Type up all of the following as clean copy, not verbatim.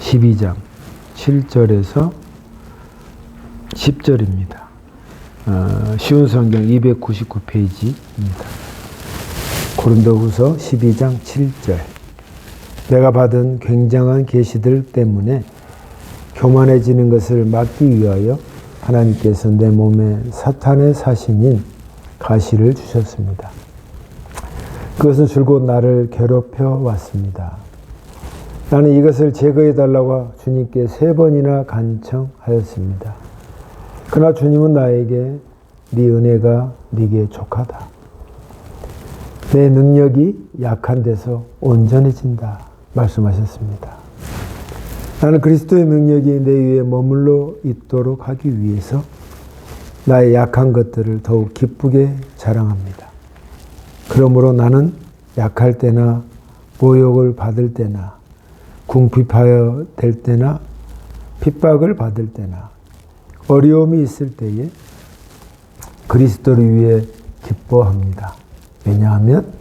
12장 7절에서 10절입니다. 쉬운 성경 299페이지입니다. 고린도후서 12장 7절. 내가 받은 굉장한 계시들 때문에 교만해지는 것을 막기 위하여 하나님께서 내 몸에 사탄의 사신인 가시를 주셨습니다. 그것은 줄곧 나를 괴롭혀 왔습니다. 나는 이것을 제거해달라고 주님께 3번이나 간청하였습니다. 그러나 주님은 나에게 네 은혜가 네게 족하다. 내 능력이 약한 데서 온전해진다 말씀하셨습니다. 나는 그리스도의 능력이 내 위에 머물러 있도록 하기 위해서 나의 약한 것들을 더욱 기쁘게 자랑합니다. 그러므로 나는 약할 때나 모욕을 받을 때나 궁핍하여 될 때나 핍박을 받을 때나 어려움이 있을 때에 그리스도를 위해 기뻐합니다. 왜냐하면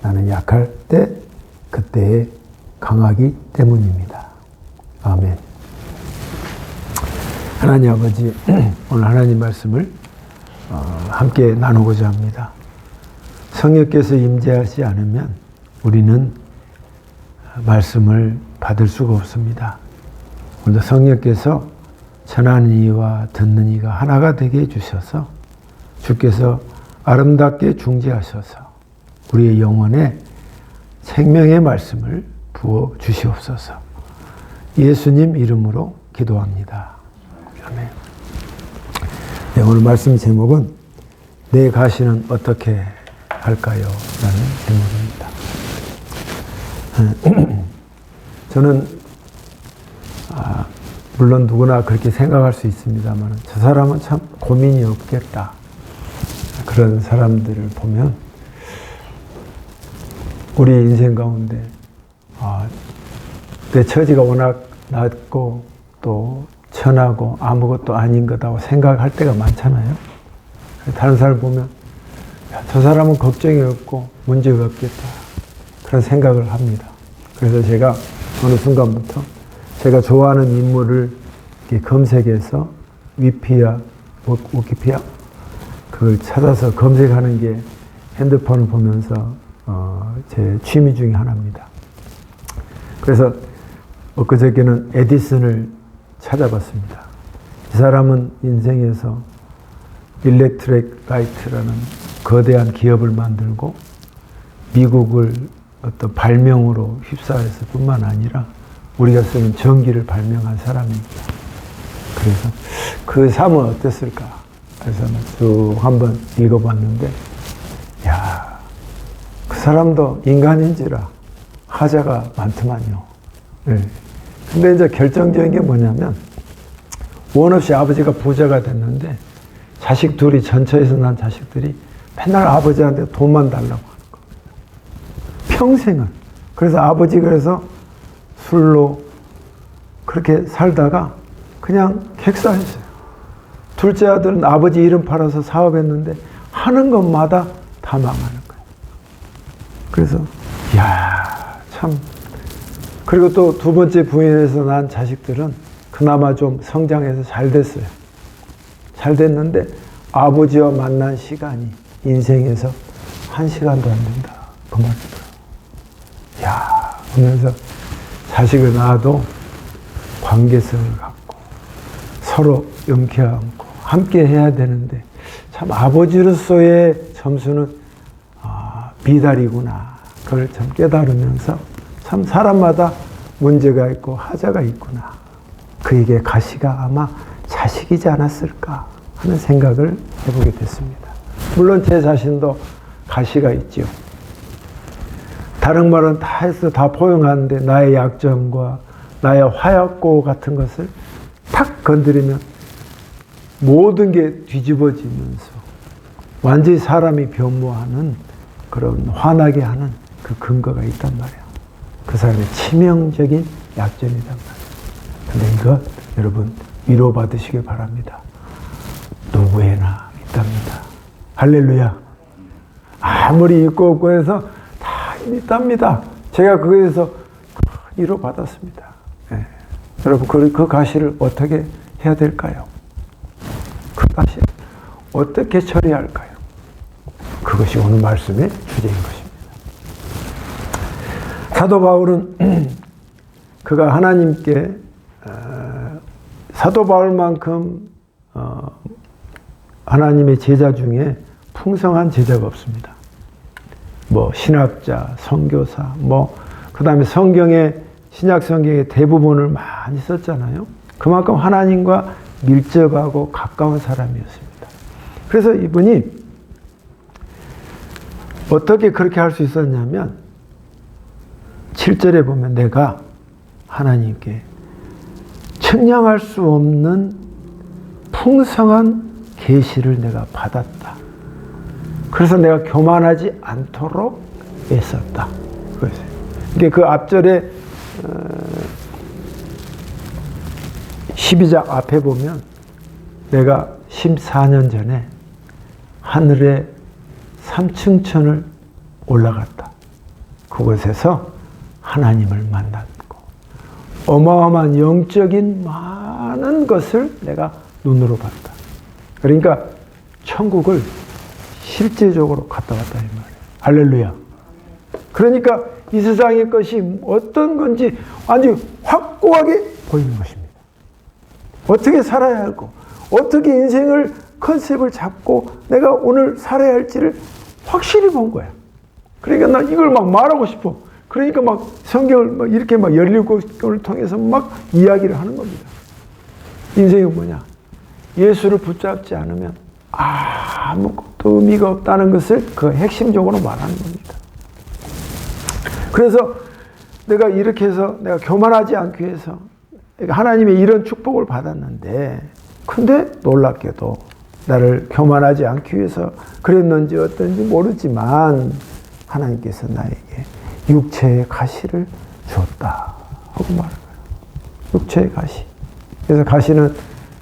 나는 약할 때 그때에 강하기 때문입니다. 아멘. 하나님 아버지, 오늘 하나님 말씀을 함께 나누고자 합니다. 성령께서 임재하지 않으면 우리는 말씀을 받을 수가 없습니다. 오늘도 성령께서 전하는 이와 듣는 이가 하나가 되게 해주셔서 주께서 아름답게 중재하셔서 우리의 영혼에 생명의 말씀을 부어 주시옵소서. 예수님 이름으로 기도합니다. 아멘. 네, 오늘 말씀 제목은 내 가시는 어떻게 할까요? 라는 제목입니다. 저는 물론 누구나 그렇게 생각할 수 있습니다만 저 사람은 참 고민이 없겠다. 그런 사람들을 보면 우리 인생 가운데 내 처지가 워낙 낮고 또 천하고 아무것도 아닌 거다고 생각할 때가 많잖아요. 다른 사람을 보면 저 사람은 걱정이 없고 문제가 없겠다. 그런 생각을 합니다. 그래서 제가 어느 순간부터 제가 좋아하는 인물을 이렇게 검색해서 위키피디아 그걸 찾아서 검색하는 게 핸드폰을 보면서 제 취미 중에 하나입니다. 그래서 엊그저께는 에디슨을 찾아봤습니다. 이 사람은 인생에서 일렉트릭 라이트라는 거대한 기업을 만들고 미국을 어떤 발명으로 휩싸였을 뿐만 아니라 우리가 쓰는 전기를 발명한 사람입니다. 그래서 그 삶은 어땠을까? 그래서 쭉 한번 읽어봤는데, 야, 그 사람도 인간인지라 하자가 많더만요. 네. 근데 이제 결정적인 게 뭐냐면, 원 없이 아버지가 부자가 됐는데, 자식 둘이, 전처에서 난 자식들이 맨날 아버지한테 돈만 달라고 하는 거예요. 평생을. 그래서 그래서 술로 그렇게 살다가 그냥 객사했어요. 둘째 아들은 아버지 이름 팔아서 사업했는데 하는 것마다 다 망하는 거예요. 그래서 참. 그리고 또 두 번째 부인에서 난 자식들은 그나마 좀 성장해서 잘 됐어요. 잘 됐는데 아버지와 만난 시간이 인생에서 1시간도 안 된다. 그 말이더라고요. 그러면서 자식을 낳아도 관계성을 갖고 서로 영케하고 함께 해야 되는데 참 아버지로서의 점수는 미달이구나. 그걸 참 깨달으면서 참 사람마다 문제가 있고 하자가 있구나. 그에게 가시가 아마 자식이지 않았을까 하는 생각을 해보게 됐습니다. 물론 제 자신도 가시가 있죠. 다른 말은 다 해서 다 포용하는데 나의 약점과 나의 화약고 같은 것을 탁 건드리면 모든 게 뒤집어지면서 완전히 사람이 변모하는 그런 화나게 하는 그 근거가 있단 말이에요. 그 사람의 치명적인 약점이란 말이에요. 근데 이거 여러분 위로받으시길 바랍니다. 누구에나 있답니다. 할렐루야. 아무리 있고 없고 해서 다 있답니다. 제가 그거에서 위로받았습니다. 네. 여러분, 그 가시를 어떻게 해야 될까요? 그 가시를 어떻게 처리할까요? 그것이 오늘 말씀의 주제인 것입니다. 사도 바울은 그가 하나님께 사도 바울만큼 하나님의 제자 중에 풍성한 제자가 없습니다. 뭐 신학자, 선교사, 그 다음에 신약 성경의 대부분을 많이 썼잖아요. 그만큼 하나님과 밀접하고 가까운 사람이었습니다. 그래서 이분이 어떻게 그렇게 할 수 있었냐면 7절에 보면 내가 하나님께 측량할 수 없는 풍성한 계시를 내가 받았다. 그래서 내가 교만하지 않도록 애썼다. 이게 그 앞절에 12장 앞에 보면 내가 14년 전에 하늘에 3층천을 올라갔다. 그곳에서 하나님을 만났고 어마어마한 영적인 많은 것을 내가 눈으로 봤다. 그러니까 천국을 실제적으로 갔다 왔다 이 말이에요. 할렐루야. 그러니까 이 세상의 것이 어떤 건지 아주 확고하게 보이는 것입니다. 어떻게 살아야 하고 어떻게 인생을 컨셉을 잡고 내가 오늘 살아야 할지를 확실히 본 거야. 그러니까 난 이걸 막 말하고 싶어. 그러니까 막 성경을 막 이렇게 막 17권을 통해서 막 이야기를 하는 겁니다. 인생은 뭐냐? 예수를 붙잡지 않으면 아무것도 의미가 없다는 것을 그 핵심적으로 말하는 겁니다. 그래서 내가 이렇게 해서 내가 교만하지 않기 위해서 하나님의 이런 축복을 받았는데, 근데 놀랍게도 나를 교만하지 않기 위해서 그랬는지 어떤지 모르지만 하나님께서 나에게 육체의 가시를 주었다 하고 말하는 거예요. 육체의 가시. 그래서 가시는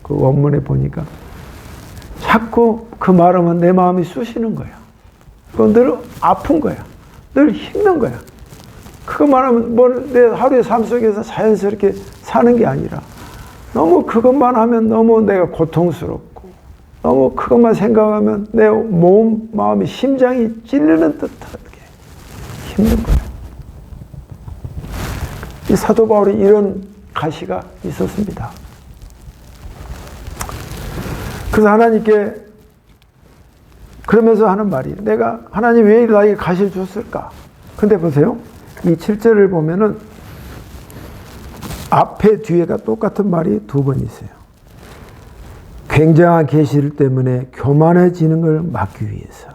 그 원문에 보니까 자꾸 그 말하면 내 마음이 쑤시는 거야. 그건 늘 아픈 거야. 늘 힘든 거야. 그거 말하면 내 하루의 삶 속에서 자연스럽게 사는 게 아니라 너무 그것만 하면 너무 내가 고통스럽고 너무 그것만 생각하면 내 몸, 마음이 심장이 찔리는 듯하게 힘든 거예요. 이 사도 바울이 이런 가시가 있었습니다. 그래서 하나님께 그러면서 하는 말이 내가 하나님 왜 나에게 가시를 줬을까? 근데 보세요. 이 7절을 보면은 앞에 뒤에가 똑같은 말이 두 번 있어요. 굉장한 계시를 때문에 교만해지는 걸 막기 위해서.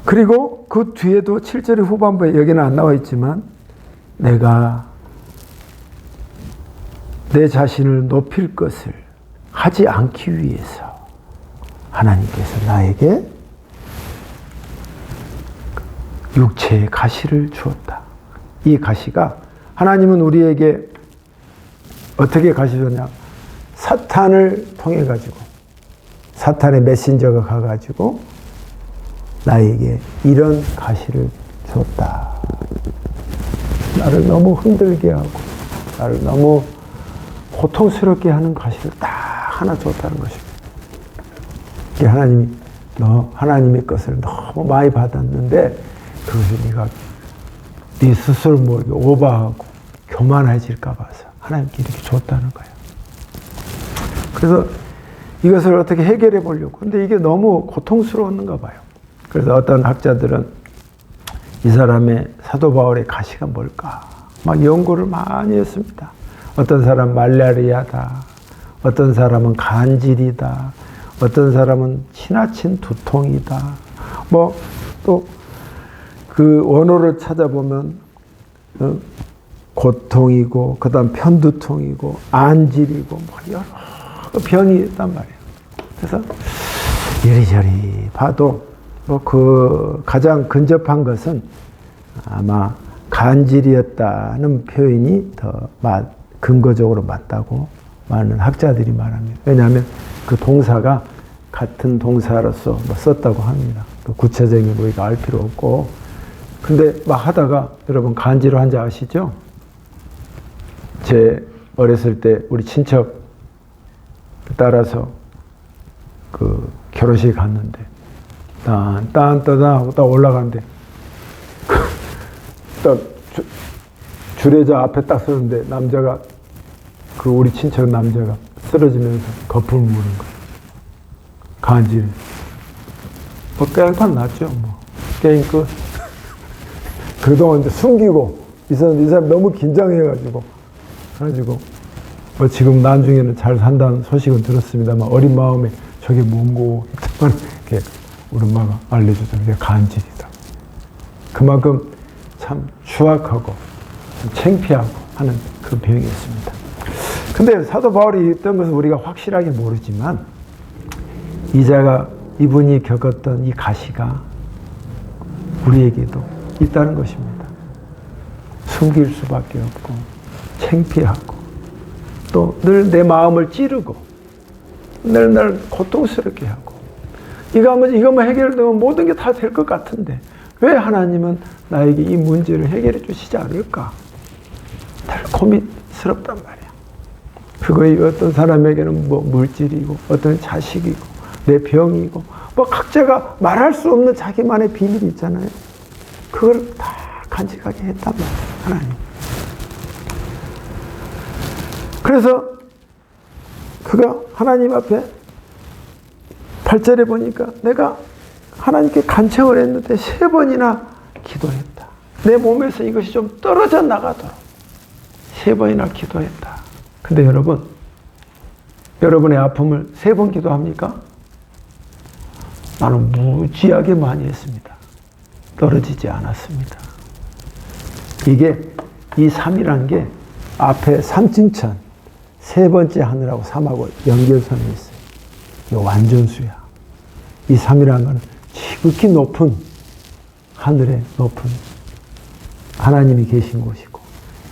그리고 그 뒤에도 7절의 후반부에 여기는 안 나와 있지만 내가 내 자신을 높일 것을 하지 않기 위해서 하나님께서 나에게 육체의 가시를 주었다. 이 가시가 하나님은 우리에게 어떻게 가시 줬냐? 사탄을 통해 가지고 사탄의 메신저가 가가지고 나에게 이런 가시를 줬다. 나를 너무 힘들게 하고 나를 너무 고통스럽게 하는 가시를 딱 하나 줬다는 것입니다. 이게 하나님이 너 하나님의 것을 너무 많이 받았는데 그것을 네가 네 스스로 모르게 오버하고 교만해질까 봐서 하나님께 이렇게 줬다는 거예요. 그래서 이것을 어떻게 해결해 보려고. 근데 이게 너무 고통스러웠는가 봐요. 그래서 어떤 학자들은 이 사람의 사도 바울의 가시가 뭘까? 막 연구를 많이 했습니다. 어떤 사람은 말라리아다. 어떤 사람은 간질이다. 어떤 사람은 지나친 두통이다. 또 그 원어를 찾아보면 고통이고 그다음 편두통이고 안질이고 여러 병이 있단 말이에요. 그래서 이리저리 봐도 그 가장 근접한 것은 아마 간질이었다는 표현이 더 근거적으로 맞다고 많은 학자들이 말합니다. 왜냐하면 그 동사가 같은 동사로서 썼다고 합니다. 그 구체적인 거 우리가 알 필요 없고. 근데 막 하다가 여러분 간질 환자 아시죠? 제 어렸을 때 우리 친척 따라서 그 결혼식 갔는데 딴딴따다 하고 딱 올라가는데 딱 주례자 앞에 딱 서는데 남자가 그 우리 친척 남자가 쓰러지면서 거품을 무는 거예요. 간질이. 뭐 깽판 났죠. 뭐 게임 끝. 그동안 이제 숨기고 이 사람 너무 긴장해가지고 뭐 지금 나중에는 잘 산다는 소식은 들었습니다만 어린 마음에 저게 뭔고 이렇게 우리 엄마가 알려주던 게 간질이다. 그만큼 참 추악하고 참 창피하고 하는 그 병이었습니다. 근데 사도 바울이 있던 것은 우리가 확실하게 모르지만 이분이 겪었던 이 가시가 우리에게도 있다는 것입니다. 숨길 수밖에 없고 창피하고 또 늘 내 마음을 찌르고 늘 고통스럽게 하고 이거만 해결되면 모든 게 다 될 것 같은데 왜 하나님은 나에게 이 문제를 해결해 주시지 않을까? 달콤스럽단 말이야. 그거에 어떤 사람에게는 뭐 물질이고 어떤 자식이고 내 병이고 뭐 각자가 말할 수 없는 자기만의 비밀이 있잖아요. 그걸 다 간직하게 했단 말이야, 하나님. 그래서 그가 하나님 앞에 8절에 보니까 내가 하나님께 간청을 했는데 3번이나 기도했다. 내 몸에서 이것이 좀 떨어져 나가도록 3번이나 기도했다. 근데 여러분의 아픔을 3번 기도합니까? 나는 무지하게 많이 했습니다. 떨어지지 않았습니다. 이 3이라는 게 앞에 삼층천, 3번째 하늘하고 3하고 연결선이 있어요. 이 완전수야. 이 3이라는 건 지극히 높은, 하늘의 높은 하나님이 계신 곳이고,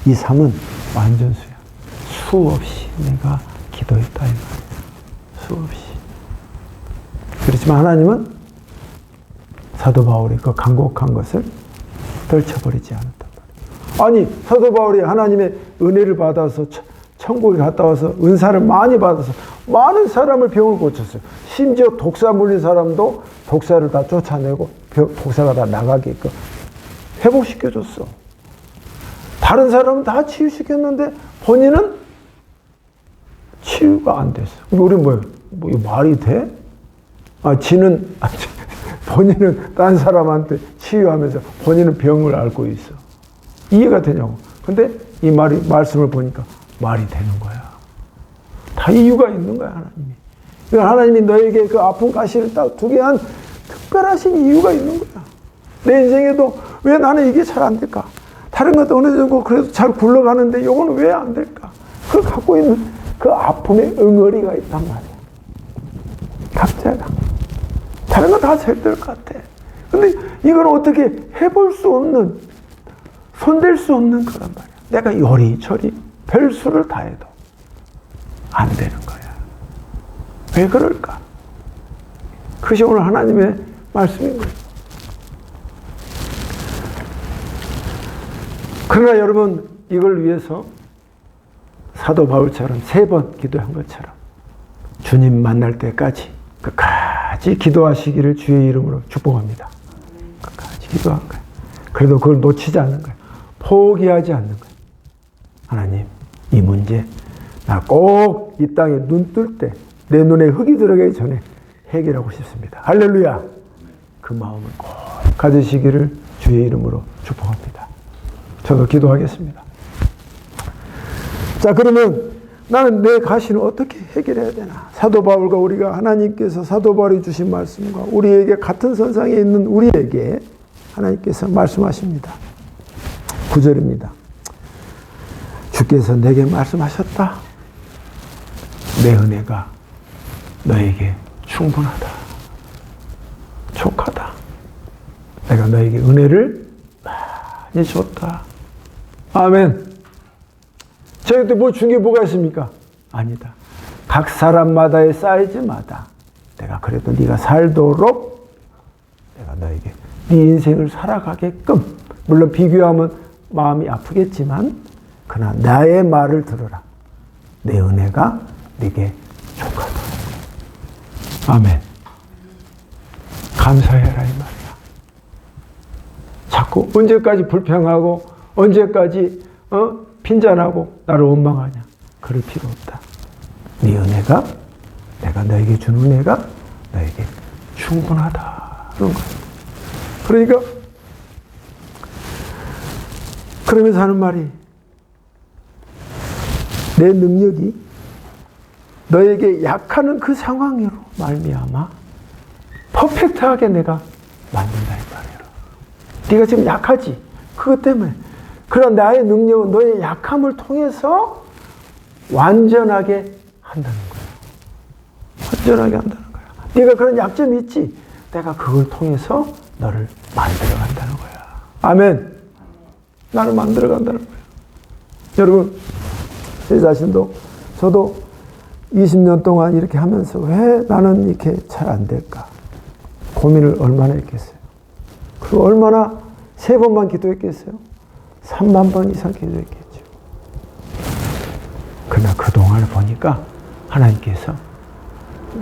이 3은 완전수야. 수없이 내가 기도했다, 이 말이야. 수없이. 그렇지만 하나님은 사도 바울이 그 간곡한 것을 떨쳐버리지 않았단 말이에요. 아니, 사도 바울이 하나님의 은혜를 받아서 천국에 갔다 와서 은사를 많이 받아서 많은 사람을 병을 고쳤어요. 심지어 독사 물린 사람도 독사를 다 쫓아내고 독사가 다 나가게끔 회복시켜줬어. 다른 사람은 다 치유시켰는데 본인은 치유가 안 됐어. 우리 뭐 이거 말이 돼? 본인은 딴 사람한테 치유하면서 본인은 병을 앓고 있어. 이해가 되냐고. 근데 이 말씀을 보니까 말이 되는 거야. 다 이유가 있는 거야, 하나님이. 그러니까 하나님이 너에게 그 아픈 가시를 딱 두게 한 특별하신 이유가 있는 거야. 내 인생에도 왜 나는 이게 잘 안 될까? 다른 것도 어느 정도 그래도 잘 굴러가는데 이거는 왜 안 될까? 그걸 갖고 있는 그 아픔의 응어리가 있단 말이야. 각자가. 다른 건 다 잘 될 것 같아. 근데 이걸 어떻게 해볼 수 없는, 손댈 수 없는 거란 말이야. 내가 요리조리 별수를 다 해도 안 되는 거야. 왜 그럴까? 그것이 오늘 하나님의 말씀인 거예요. 그러나 여러분, 이걸 위해서 사도 바울처럼 3번 기도한 것처럼 주님 만날 때까지 끝까지 기도하시기를 주의 이름으로 축복합니다. 끝까지 기도한 거예요. 그래도 그걸 놓치지 않는 거예요. 포기하지 않는 거예요. 하나님, 이 문제 나 꼭 이 땅에 눈 뜰 때 내 눈에 흙이 들어가기 전에 해결하고 싶습니다. 할렐루야. 그 마음을 꼭 가지시기를 주의 이름으로 축복합니다. 저도 기도하겠습니다. 자, 그러면 나는 내 가시는 어떻게 해결해야 되나? 사도 바울과 우리가 하나님께서 사도 바울이 주신 말씀과 우리에게 같은 선상에 있는 우리에게 하나님께서 말씀하십니다. 9절입니다. 주께서 내게 말씀하셨다. 내 은혜가 너에게 충분하다. 족하다. 내가 너에게 은혜를 많이 줬다. 아멘. 저희한테 뭐 준 게 뭐가 있습니까? 아니다. 각 사람마다의 사이즈마다 내가 그래도 네가 살도록 내가 너에게 네 인생을 살아가게끔, 물론 비교하면 마음이 아프겠지만 그러나 나의 말을 들으라. 내 은혜가 네게 족하다. 아멘. 감사해라 이 말이야. 자꾸 언제까지 불평하고 언제까지 빈잔하고 나를 원망하냐. 그럴 필요 없다. 네 은혜가, 내가 너에게 준 은혜가 너에게 충분하다. 그런 거예요. 그러니까 그러면서 하는 말이, 내 능력이 너에게 약하는 그 상황으로 말미암아 퍼펙트하게 내가 만든다 이 말이야. 네가 지금 약하지? 그것 때문에. 그런 나의 능력은 너의 약함을 통해서 완전하게 한다는 거야. 완전하게 한다는 거야. 네가 그런 약점이 있지? 내가 그걸 통해서 너를 만들어 간다는 거야. 아멘. 나를 만들어 간다는 거야. 여러분, 제 자신도, 저도 20년 동안 이렇게 하면서 왜 나는 이렇게 잘 안 될까? 고민을 얼마나 했겠어요? 그리고 얼마나 3번만 기도했겠어요? 3만 번 이상 기도했겠죠. 그러나 그동안을 보니까 하나님께서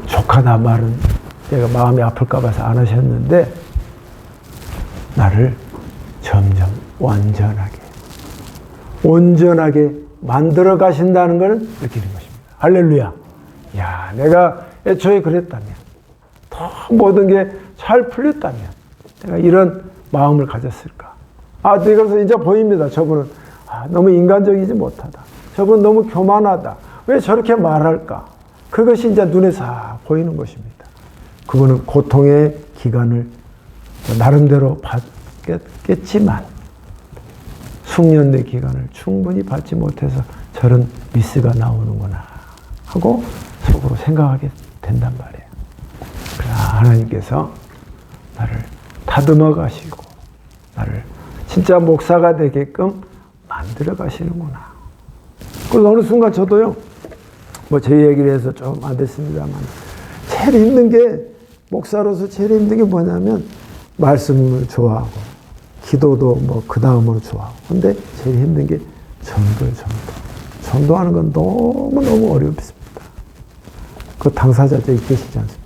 족하다 말은 내가 마음이 아플까 봐서 안 하셨는데 나를 점점 완전하게, 온전하게 만들어 가신다는 걸 느끼는 것입니다. 할렐루야. 야, 내가 애초에 그랬다면, 더 모든 게 잘 풀렸다면 내가 이런 마음을 가졌을까? 그래서 이제 보입니다. 저분은 너무 인간적이지 못하다. 저분은 너무 교만하다. 왜 저렇게 말할까? 그것이 이제 눈에 싹 보이는 것입니다. 그분은 고통의 기간을 나름대로 받겠지만 숙련의 기간을 충분히 받지 못해서 저런 미스가 나오는구나 하고 속으로 생각하게 된단 말이에요. 그러나 하나님께서 나를 다듬어 가시고 나를 진짜 목사가 되게끔 만들어 가시는구나. 그래서 어느 순간 저도요, 제 얘기를 해서 좀 안 됐습니다만, 제일 힘든 게, 목사로서 제일 힘든 게 뭐냐면, 말씀을 좋아하고, 기도도 그 다음으로 좋아하고. 근데 제일 힘든 게 전도예요, 전도. 전도하는 건 너무너무 어렵습니다. 그 당사자 저기 계시지 않습니까?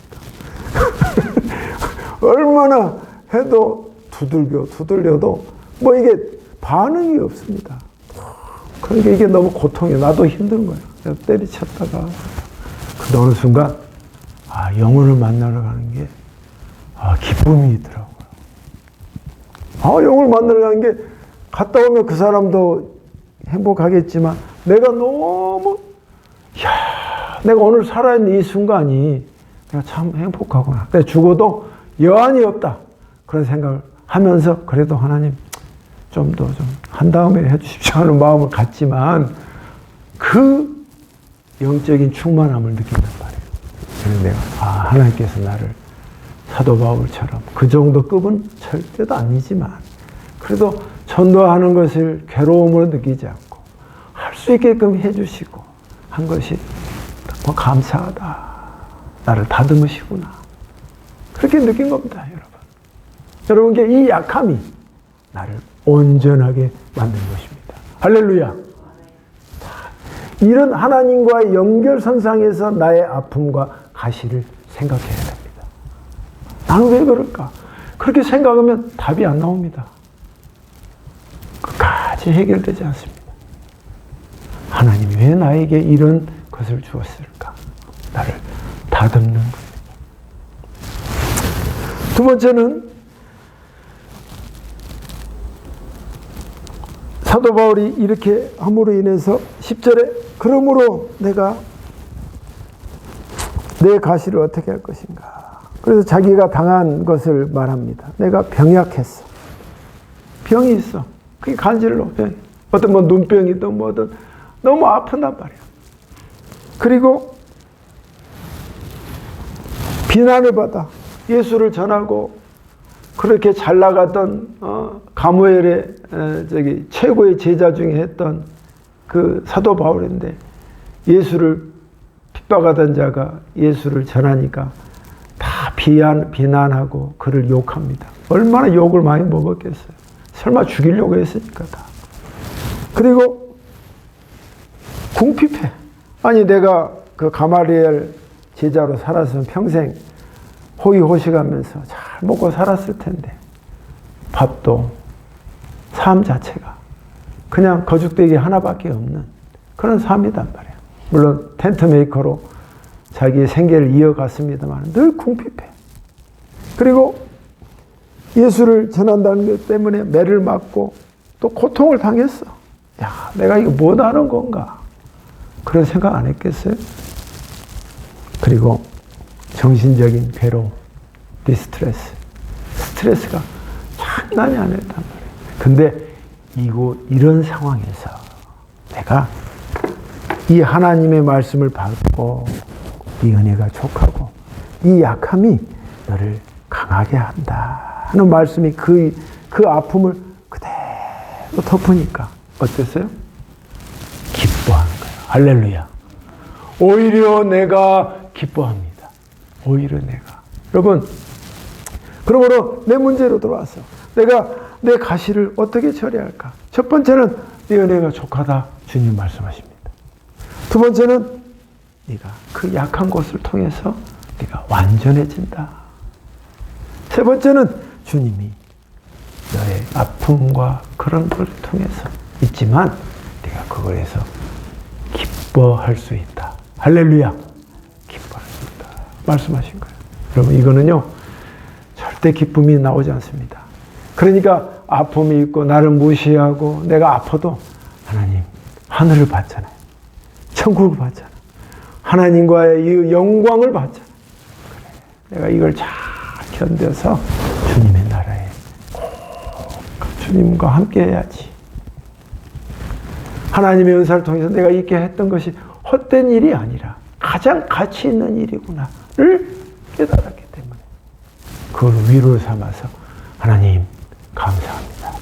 얼마나 해도 두들려도 이게 반응이 없습니다. 그러니까 이게 너무 고통이에요. 나도 힘든 거예요. 그래서 때리쳤다가 그 어느 순간 영혼을 만나러 가는 게 기쁨이더라고요. 영혼을 만나러 가는 게 갔다 오면 그 사람도 행복하겠지만 내가 너무 내가 오늘 살아있는 이 순간이 내가 참 행복하구나. 내가 죽어도 여한이 없다. 그런 생각을 하면서 그래도 하나님 좀 더 좀 한 다음에 해주십시오 하는 마음을 갖지만 그 영적인 충만함을 느낀단 말이에요. 그래서 내가 하나님께서 나를 사도 바울처럼 그 정도 급은 절대도 아니지만 그래도 전도하는 것을 괴로움으로 느끼지 않고 할 수 있게끔 해주시고 한 것이 감사하다. 나를 다듬으시구나. 그렇게 느낀 겁니다, 여러분. 여러분께 이 약함이 나를 온전하게 만든 것입니다. 할렐루야. 이런 하나님과의 연결선상에서 나의 아픔과 가시를 생각해야 됩니다. 나는 왜 그럴까? 그렇게 생각하면 답이 안 나옵니다. 끝까지 해결되지 않습니다. 하나님이 왜 나에게 이런 것을 주었을까? 나를 다듬는 것. 두 번째는 사도 바울이 이렇게 함으로 인해서 10절에 그러므로 내가 내 가시를 어떻게 할 것인가. 그래서 자기가 당한 것을 말합니다. 내가 병약했어. 병이 있어. 그게 간질로. 어떤 눈병이든 뭐든 너무 아픈단 말이야. 그리고 비난을 받아. 예수를 전하고 그렇게 잘 나가던 가므엘의 최고의 제자 중에 했던 그 사도 바울인데 예수를 핍박하던 자가 예수를 전하니까 다 비난하고 그를 욕합니다. 얼마나 욕을 많이 먹었겠어요. 설마 죽이려고 했으니까 다. 그리고 궁핍해. 아니 내가 그 가마리엘 제자로 살아서 평생 호의호식하면서 잘 먹고 살았을 텐데 밥도 삶 자체가 그냥 거죽대기 하나밖에 없는 그런 삶이단 말이야. 물론 텐트 메이커로 자기의 생계를 이어갔습니다만 늘 궁핍해. 그리고 예수를 전한다는 것 때문에 매를 맞고 또 고통을 당했어. 야, 내가 이거 못하는 건가? 그런 생각 안 했겠어요? 그리고 정신적인 괴로움, 디스트레스, 스트레스가 장난이 아니었단 말이에요. 근데 이런 상황에서 내가 이 하나님의 말씀을 받고 이 은혜가 족하고 이 약함이 너를 강하게 한다 하는 말씀이 그 아픔을 그대로 덮으니까 어땠어요? 기뻐하는 거예요. 할렐루야. 오히려 내가 기뻐합니다. 오히려 내가. 여러분, 그러므로 내 문제로 들어와서 내가 내 가시를 어떻게 처리할까? 첫 번째는 네 은혜가 족하다 주님 말씀하십니다. 두 번째는 네가 그 약한 곳을 통해서 네가 완전해진다. 세 번째는 주님이 너의 아픔과 그런 걸 통해서 있지만 네가 그거에서 기뻐할 수 있다. 할렐루야. 기뻐할 수 있다. 말씀하신 거예요. 여러분 이거는요 절대 기쁨이 나오지 않습니다. 그러니까 아픔이 있고 나를 무시하고 내가 아파도 하나님 하늘을 봤잖아요. 천국을 봤잖아. 하나님과의 이 영광을 봤잖아. 그래, 내가 이걸 잘 견뎌서 주님의 나라에 꼭 주님과 함께 해야지. 하나님의 은사를 통해서 내가 있게 했던 것이 헛된 일이 아니라 가장 가치 있는 일이구나를 깨달았기 때문에 그걸 위로 삼아서 하나님 감사합니다.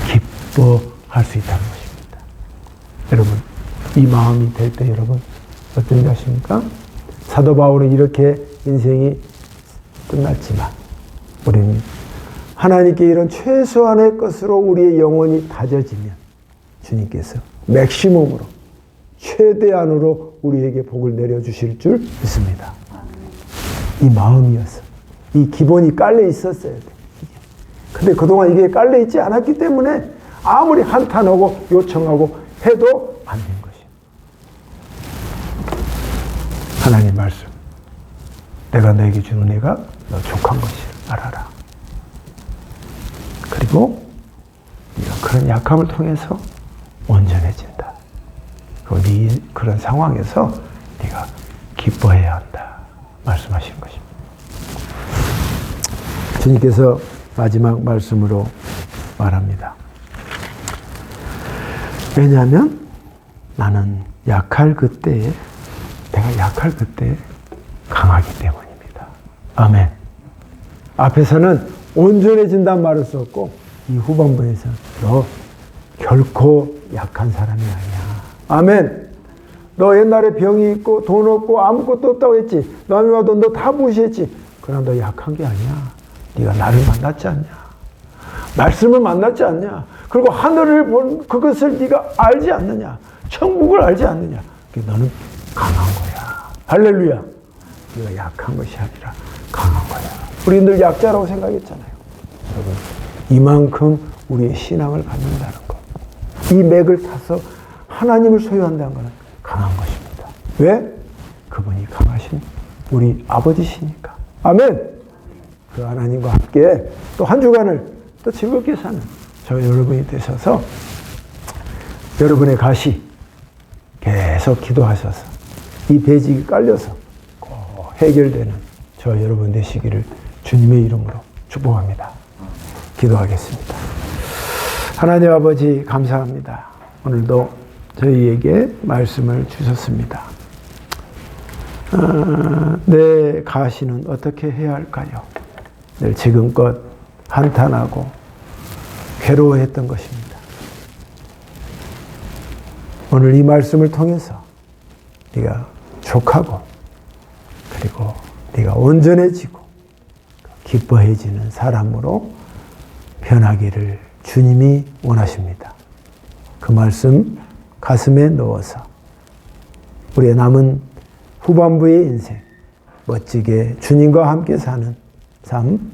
기뻐할 수 있다는 것입니다. 여러분 이 마음이 될 때 여러분 어떤지 아십니까? 사도 바울은 이렇게 인생이 끝났지만 우리는 하나님께 이런 최소한의 것으로 우리의 영혼이 다져지면 주님께서 맥시멈으로 최대한으로 우리에게 복을 내려주실 줄 믿습니다. 이 마음이었어. 이 기본이 깔려 있었어야 돼. 근데 그동안 이게 깔려 있지 않았기 때문에 아무리 한탄하고 요청하고 해도 안 된 것이에요. 하나님 말씀. 내가 너에게 준 은혜가 너 족한 것을 알아라. 그리고 네가 그런 약함을 통해서 온전해진다. 그런 상황에서 네가 기뻐해야 한다. 말씀하신 것입니다. 주님께서 마지막 말씀으로 말합니다. 왜냐하면 나는 약할 그때에 내가 약할 그때에 강하기 때문입니다. 아멘. 앞에서는 온전해진다는 말을 썼고 이 후반부에서는 너 결코 약한 사람이 아니야. 아멘. 너 옛날에 병이 있고 돈 없고 아무것도 없다고 했지. 남이 와도 너 다 무시했지. 그러나 너 약한 게 아니야. 네가 나를 만났지 않냐. 말씀을 만났지 않냐. 그리고 하늘을 본 그것을 네가 알지 않느냐. 천국을 알지 않느냐. 너는 강한 거야. 할렐루야. 네가 약한 것이 아니라 강한 거야. 우리 늘 약자라고 생각했잖아요. 여러분 이만큼 우리의 신앙을 갖는다는 것. 이 맥을 타서 하나님을 소유한다는 것은 강한 것입니다. 왜? 그분이 강하신 우리 아버지시니까. 아멘. 그 하나님과 함께 또 한 주간을 또 즐겁게 사는 저 여러분이 되셔서 여러분의 가시 계속 기도하셔서 이 배직이 깔려서 꼭 해결되는 저 여러분 되시기를 주님의 이름으로 축복합니다. 기도하겠습니다. 하나님 아버지 감사합니다. 오늘도 저희에게 말씀을 주셨습니다. 내 가시는 어떻게 해야 할까요? 늘 지금껏 한탄하고 괴로워했던 것입니다. 오늘 이 말씀을 통해서 네가 족하고 그리고 네가 온전해지고 기뻐해지는 사람으로 변하기를 주님이 원하십니다. 그 말씀 가슴에 넣어서 우리의 남은 후반부의 인생 멋지게 주님과 함께 사는 삶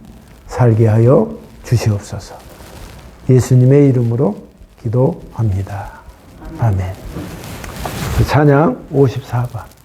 살게 하여 주시옵소서. 예수님의 이름으로 기도합니다. 아멘. 찬양 54번.